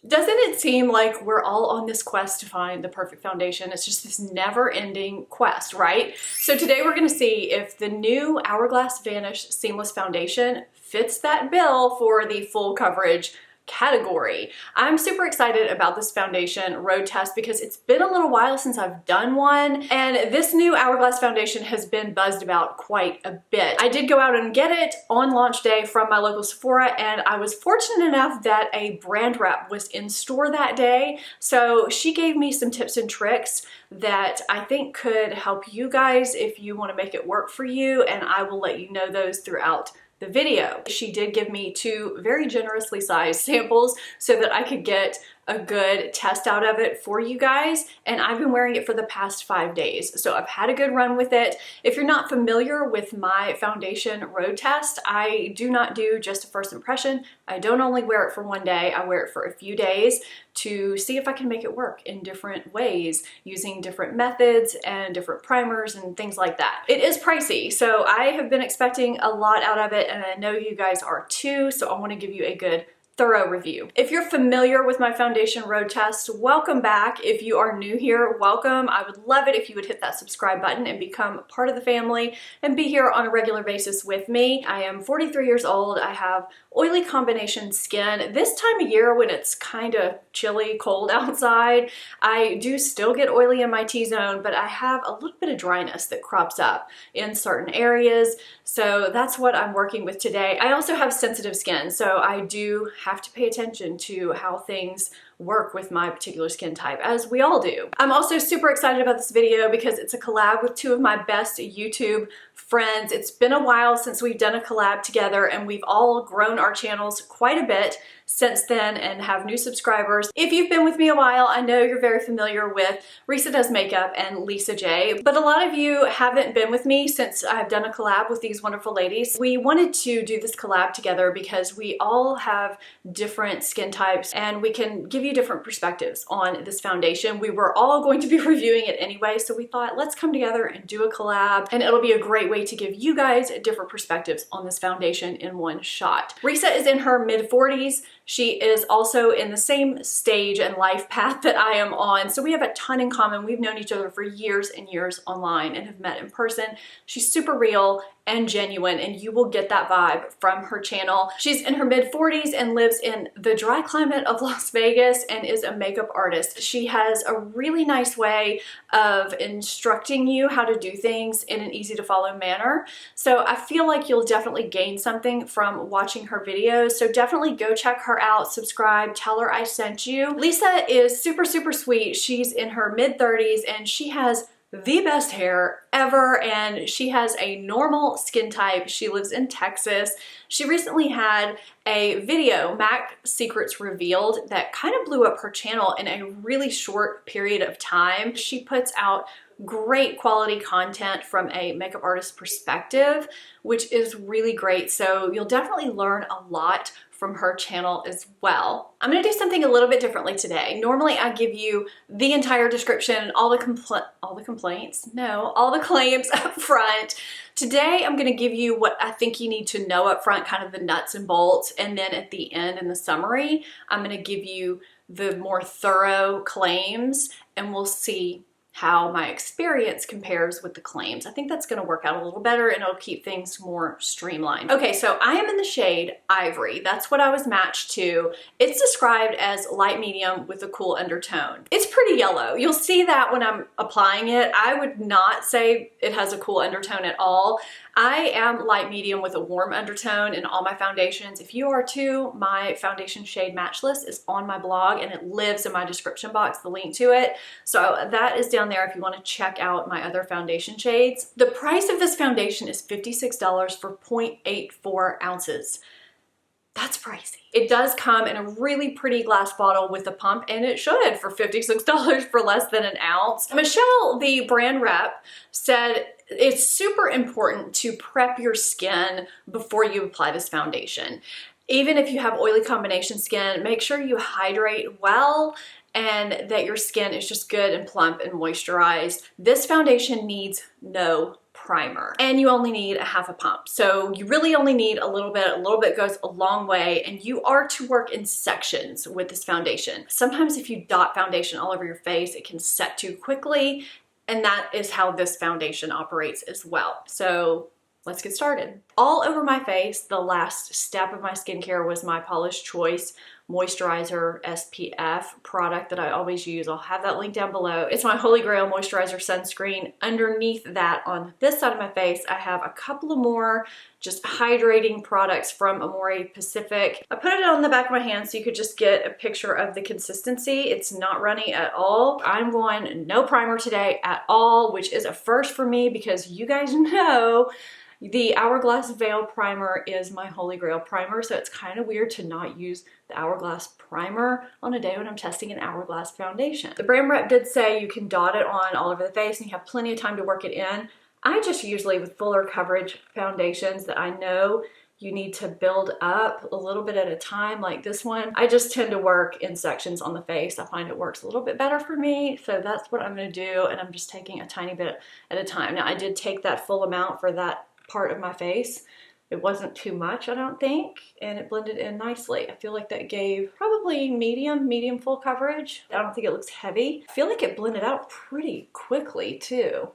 Doesn't it seem like we're all on this quest to find the perfect foundation? It's just this never-ending quest, right? So today we're gonna see if the new Hourglass Vanish Seamless Foundation fits that bill for the full coverage category. I'm super excited about this foundation road test because it's been a little while since I've done one, and this new Hourglass foundation has been buzzed about quite a bit. I did go out and get it on launch day from my local Sephora, and I was fortunate enough that a brand rep was in store that day, so she gave me some tips and tricks that I think could help you guys if you want to make it work for you, and I will let you know those throughout the video. She did give me 2 very generously sized samples so that I could get a good test out of it for you guys, and I've been wearing it for the past 5 days, so I've had a good run with it. If you're not familiar with my foundation road test, I do not do just a first impression. I don't only wear it for one day, I wear it for a few days to see if I can make it work in different ways using different methods and different primers and things like that. It is pricey, so I have been expecting a lot out of it, and I know you guys are too, so I want to give you a good thorough review. If you're familiar with my foundation road test, welcome back. If you are new here, welcome. I would love it if you would hit that subscribe button and become part of the family and be here on a regular basis with me. I am 43 years old. I have oily combination skin. This time of year when it's kind of chilly, cold outside, I do still get oily in my T-zone, but I have a little bit of dryness that crops up in certain areas. So that's what I'm working with today. I also have sensitive skin, so I do have to pay attention to how things work with my particular skin type, as we all do. I'm also super excited about this video because it's a collab with 2 of my best YouTube friends. It's been a while since we've done a collab together, and we've all grown our channels quite a bit since then and have new subscribers. If you've been with me a while, I know you're very familiar with Risa Does Makeup and Lisa J, but a lot of you haven't been with me since I've done a collab with these wonderful ladies. We wanted to do this collab together because we all have different skin types and we can give you different perspectives on this foundation. We were all going to be reviewing it anyway, so we thought let's come together and do a collab, and it'll be a great way to give you guys different perspectives on this foundation in one shot. Risa is in her mid-40s. She is also in the same stage and life path that I am on, so we have a ton in common. We've known each other for years and years online and have met in person. She's super real and genuine, and you will get that vibe from her channel. She's in her mid-40s and lives in the dry climate of Las Vegas and is a makeup artist. She has a really nice way of instructing you how to do things in an easy to follow manner. So I feel like you'll definitely gain something from watching her videos. So definitely go check her out, subscribe, tell her I sent you. Lisa is super, super sweet. She's in her mid-30s and she has the best hair ever, and she has a normal skin type. She lives in Texas. She recently had a video, MAC Secrets Revealed, that kind of blew up her channel in a really short period of time. She puts out great quality content from a makeup artist perspective, which is really great. So you'll definitely learn a lot from her channel as well. I'm gonna do something a little bit differently today. Normally I give you the entire description, all the claims up front. Today I'm gonna give you what I think you need to know up front, kind of the nuts and bolts, and then at the end in the summary, I'm gonna give you the more thorough claims, and we'll see how my experience compares with the claims. I think that's gonna work out a little better and it'll keep things more streamlined. Okay, so I am in the shade Ivory. That's what I was matched to. It's described as light medium with a cool undertone. It's pretty yellow. You'll see that when I'm applying it. I would not say it has a cool undertone at all. I am light medium with a warm undertone in all my foundations. If you are too, my foundation shade match list is on my blog and it lives in my description box, the link to it. So that is down there if you want to check out my other foundation shades. The price of this foundation is $56 for 0.84 ounces. That's pricey. It does come in a really pretty glass bottle with a pump, and it should for $56 for less than an ounce. Michelle, the brand rep, said it's super important to prep your skin before you apply this foundation. Even if you have oily combination skin, make sure you hydrate well and that your skin is just good and plump and moisturized. This foundation needs no primer. And you only need a half a pump. So you really only need a little bit goes a long way, and you are to work in sections with this foundation. Sometimes if you dot foundation all over your face, it can set too quickly, and that is how this foundation operates as well. So let's get started. All over my face, the last step of my skincare was my Paula's Choice moisturizer SPF product that I always use. I'll have that link down below. It's my holy grail moisturizer sunscreen. Underneath that, on this side of my face, I have a couple of more just hydrating products from Amore Pacific. I put it on the back of my hand so you could just get a picture of the consistency. It's not runny at all. I'm going no primer today at all, which is a first for me because you guys know the Hourglass Veil Primer is my holy grail primer, so it's kind of weird to not use the Hourglass Primer on a day when I'm testing an Hourglass foundation. The brand rep did say you can dot it on all over the face and you have plenty of time to work it in. I just usually, with fuller coverage foundations that I know you need to build up a little bit at a time, like this one, I just tend to work in sections on the face. I find it works a little bit better for me, so that's what I'm gonna do, and I'm just taking a tiny bit at a time. Now, I did take that full amount for that part of my face. It wasn't too much, I don't think, and it blended in nicely. I feel like that gave probably medium full coverage. I don't think it looks heavy. I feel like it blended out pretty quickly too.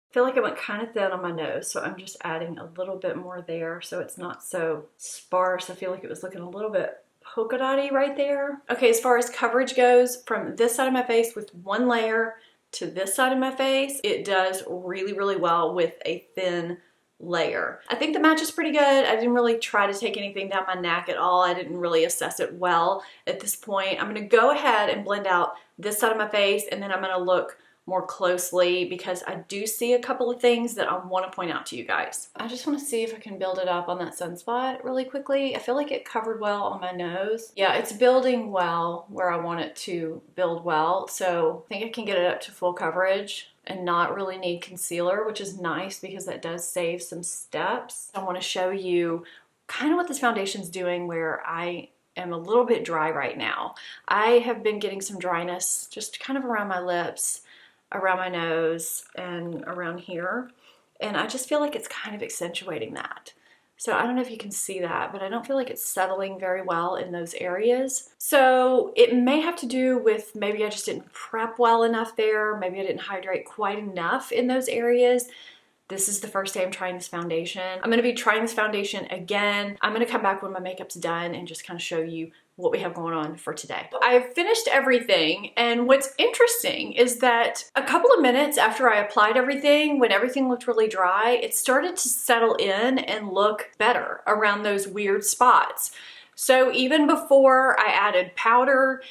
I feel like it went kind of thin on my nose, so I'm just adding a little bit more there so it's not so sparse. I feel like it was looking a little bit polka dotty right there. Okay, as far as coverage goes, from this side of my face with one layer to this side of my face, it does really well with a thin layer. I think the match is pretty good. I didn't really try to take anything down my neck at all. I didn't really assess it well at this point. I'm gonna go ahead and blend out this side of my face, and then I'm gonna look more closely because I do see a couple of things that I want to point out to you guys. I just want to see if I can build it up on that sunspot really quickly. I feel like it covered well on my nose. Yeah, it's building well where I want it to build well, so I think I can get it up to full coverage and not really need concealer, which is nice because that does save some steps. I want to show you kind of what this foundation's doing where I am a little bit dry right now. I have been getting some dryness just kind of around my lips, around my nose, and around here, and I just feel like it's kind of accentuating that. So I don't know if you can see that, but I don't feel like it's settling very well in those areas. So it may have to do with maybe I just didn't prep well enough there, maybe I didn't hydrate quite enough in those areas. This is the first day I'm trying this foundation. I'm gonna be trying this foundation again. I'm gonna come back when my makeup's done and just kind of show you what we have going on for today. I've finished everything, and what's interesting is that a couple of minutes after I applied everything, when everything looked really dry, it started to settle in and look better around those weird spots. So even before I added powder,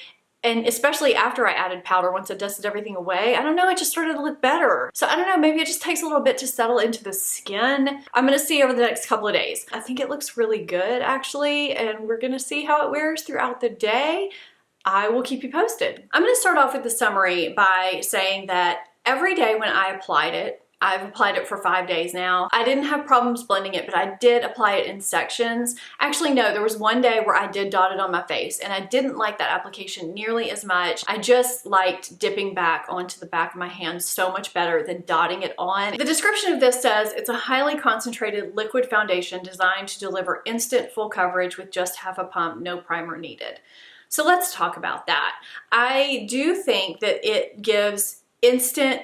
and especially after I added powder, once I dusted everything away, I don't know, it just started to look better. So I don't know, maybe it just takes a little bit to settle into the skin. I'm gonna see over the next couple of days. I think it looks really good actually, and we're gonna see how it wears throughout the day. I will keep you posted. I'm gonna start off with the summary by saying that every day when I applied it, I've applied it for 5 days now. I didn't have problems blending it, but I did apply it in sections. Actually, no, there was one day where I did dot it on my face, and I didn't like that application nearly as much. I just liked dipping back onto the back of my hand so much better than dotting it on. The description of this says, it's a highly concentrated liquid foundation designed to deliver instant full coverage with just half a pump, no primer needed. So let's talk about that. I do think that it gives instant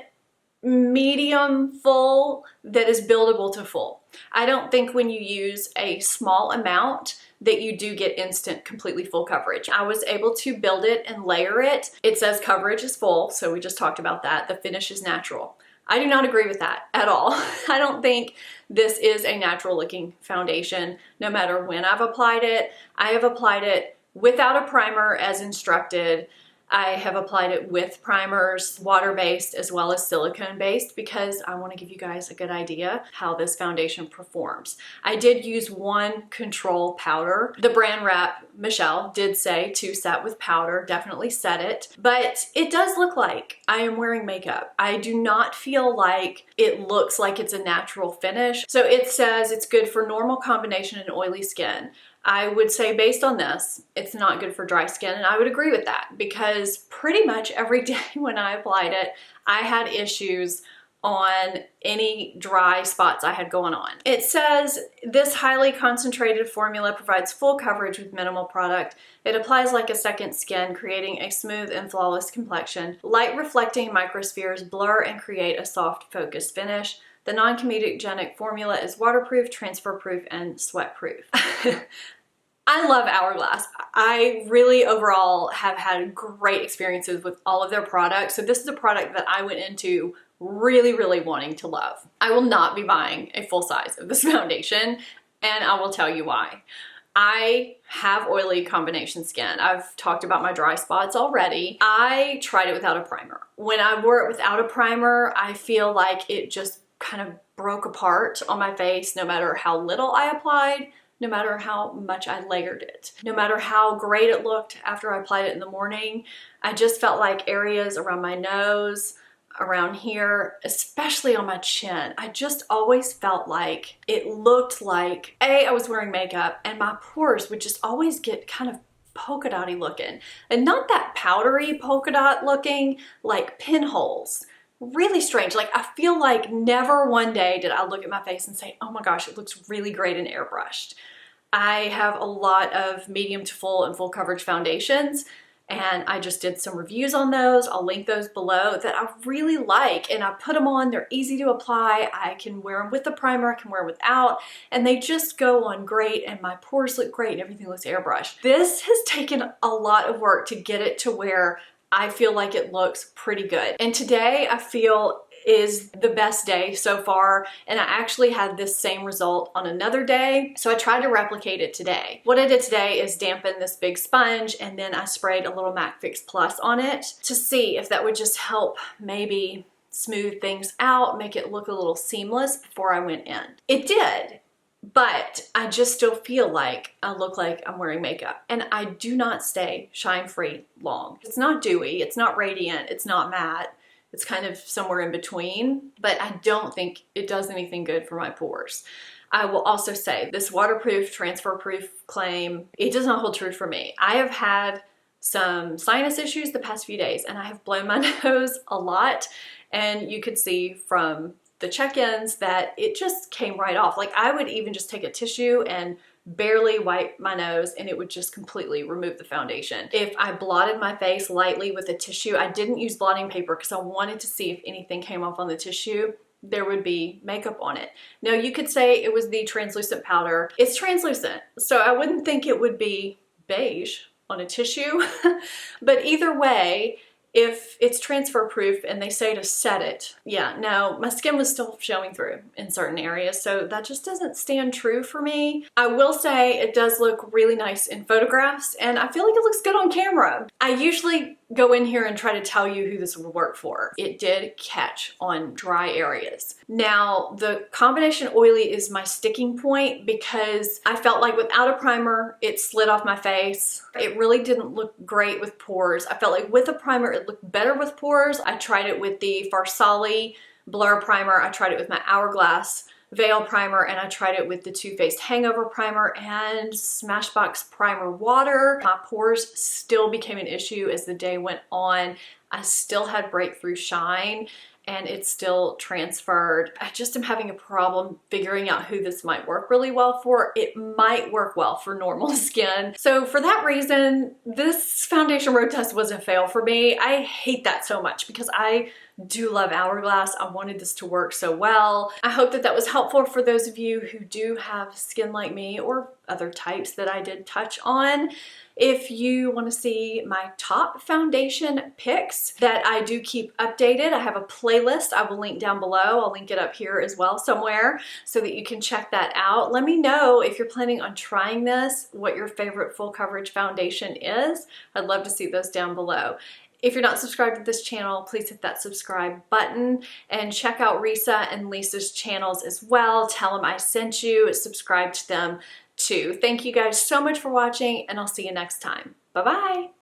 medium full that is buildable to full. I don't think when you use a small amount that you do get instant completely full coverage. I was able to build it and layer it. It says coverage is full, so we just talked about that. The finish is natural. I do not agree with that at all. I don't think this is a natural looking foundation no matter when I've applied it. I have applied it without a primer as instructed. I have applied it with primers, water-based as well as silicone-based, because I want to give you guys a good idea how this foundation performs. I did use one control powder. The brand rep, Michelle, did say to set with powder, definitely set it, but it does look like I am wearing makeup. I do not feel like it looks like it's a natural finish. So it says it's good for normal combination and oily skin. I would say based on this, it's not good for dry skin, and I would agree with that because pretty much every day when I applied it, I had issues on any dry spots I had going on. It says, this highly concentrated formula provides full coverage with minimal product. It applies like a second skin, creating a smooth and flawless complexion. Light reflecting microspheres blur and create a soft focused finish. The non-comedogenic formula is waterproof, transfer-proof, and sweat-proof. I love Hourglass. I really overall have had great experiences with all of their products. So this is a product that I went into really wanting to love. I will not be buying a full size of this foundation, and I will tell you why. I have oily combination skin. I've talked about my dry spots already. I tried it without a primer. When I wore it without a primer, I feel like it just kind of broke apart on my face no matter how little I applied, no matter how much I layered it. No matter how great it looked after I applied it in the morning, I just felt like areas around my nose, around here, especially on my chin, I just always felt like it looked like, I was wearing makeup and my pores would just always get kind of polka dotty looking. And not that powdery polka dot looking, like pinholes. Really strange. Like I feel like never one day did I look at my face and say, oh my gosh, it looks really great and airbrushed. I have a lot of medium to full and full coverage foundations, and I just did some reviews on those. I'll link those below that I really like, and I put them on. They're easy to apply. I can wear them with the primer, I can wear them without, and they just go on great, and my pores look great and everything looks airbrushed. This has taken a lot of work to get it to where I feel like it looks pretty good. And today I feel is the best day so far, and I actually had this same result on another day, so I tried to replicate it today. What I did today is dampen this big sponge, and then I sprayed a little MAC Fix Plus on it to see if that would just help maybe smooth things out, make it look a little seamless before I went in. It did. But I just still feel like I look like I'm wearing makeup, and I do not stay shine free long. It's not dewy, it's not radiant, it's not matte. It's kind of somewhere in between, but I don't think it does anything good for my pores. I will also say this waterproof, transfer-proof claim, it does not hold true for me. I have had some sinus issues the past few days, and I have blown my nose a lot, and you could see from the check-ins that it just came right off. Like I would even just take a tissue and barely wipe my nose and it would just completely remove the foundation. If I blotted my face lightly with a tissue, I didn't use blotting paper because I wanted to see if anything came off on the tissue, there would be makeup on it. Now you could say it was the translucent powder. It's translucent, so I wouldn't think it would be beige on a tissue, but either way, if it's transfer proof and they say to set it, yeah, no, my skin was still showing through in certain areas, so that just doesn't stand true for me. I will say it does look really nice in photographs, and I feel like it looks good on camera. I usually go in here and try to tell you who this will work for. It did catch on dry areas. Now, the combination oily is my sticking point because I felt like without a primer, it slid off my face. It really didn't look great with pores. I felt like with a primer, it looked better with pores. I tried it with the Farsali Blur Primer. I tried it with my Hourglass Veil Primer, and I tried it with the Too Faced Hangover Primer and Smashbox Primer Water. My pores still became an issue as the day went on. I still had breakthrough shine, and it still transferred. I just am having a problem figuring out who this might work really well for. It might work well for normal skin. So for that reason, this foundation road test was a fail for me. I hate that so much because I do love Hourglass. I wanted this to work so well. I hope that that was helpful for those of you who do have skin like me or other types that I did touch on. If you want to see my top foundation picks that I do keep updated, I have a playlist I will link down below. I'll link it up here as well somewhere so that you can check that out. Let me know if you're planning on trying this, what your favorite full coverage foundation is. I'd love to see those down below. If you're not subscribed to this channel, please hit that subscribe button and check out Risa and Lisa's channels as well. Tell them I sent you, subscribe to them too. Thank you guys so much for watching, and I'll see you next time. Bye-bye.